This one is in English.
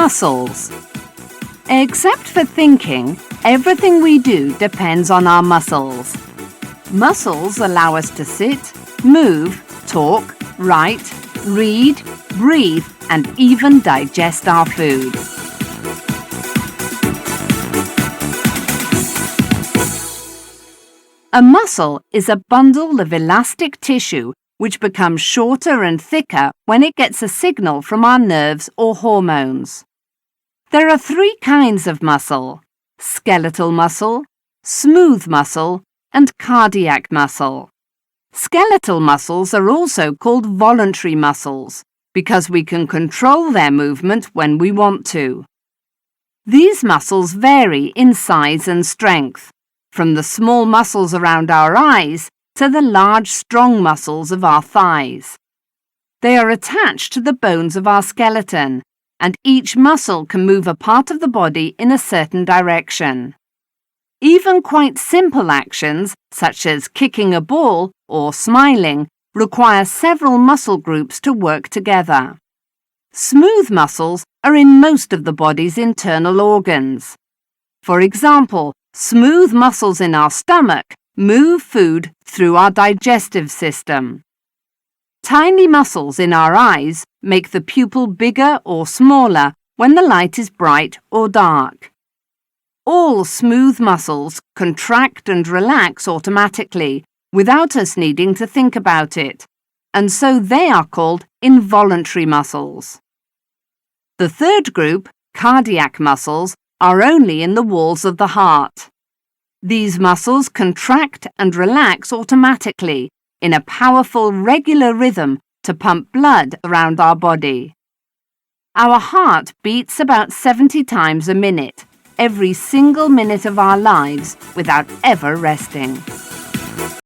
Muscles. Except for thinking, everything we do depends on our muscles. Muscles allow us to sit, move, talk, write, read, breathe, and even digest our food. A muscle is a bundle of elastic tissue which becomes shorter and thicker when it gets a signal from our nerves or hormones. There are three kinds of muscle: skeletal muscle, smooth muscle, and cardiac muscle. Skeletal muscles are also called voluntary muscles because we can control their movement when we want to. These muscles vary in size and strength, from the small muscles around our eyes to the large, strong muscles of our thighs. They are attached to the bones of our skeleton, and each muscle can move a part of the body in a certain direction. Even quite simple actions, such as kicking a ball or smiling, require several muscle groups to work together. Smooth muscles are in most of the body's internal organs. For example, smooth muscles in our stomach move food through our digestive system. Tiny muscles in our eyes make the pupil bigger or smaller when the light is bright or dark. All smooth muscles contract and relax automatically without us needing to think about it, and so they are called involuntary muscles. The third group, cardiac muscles, are only in the walls of the heart. These muscles contract and relax automatically in a powerful, regular rhythm to pump blood around our body. Our heart beats about 70 times a minute, every single minute of our lives, without ever resting.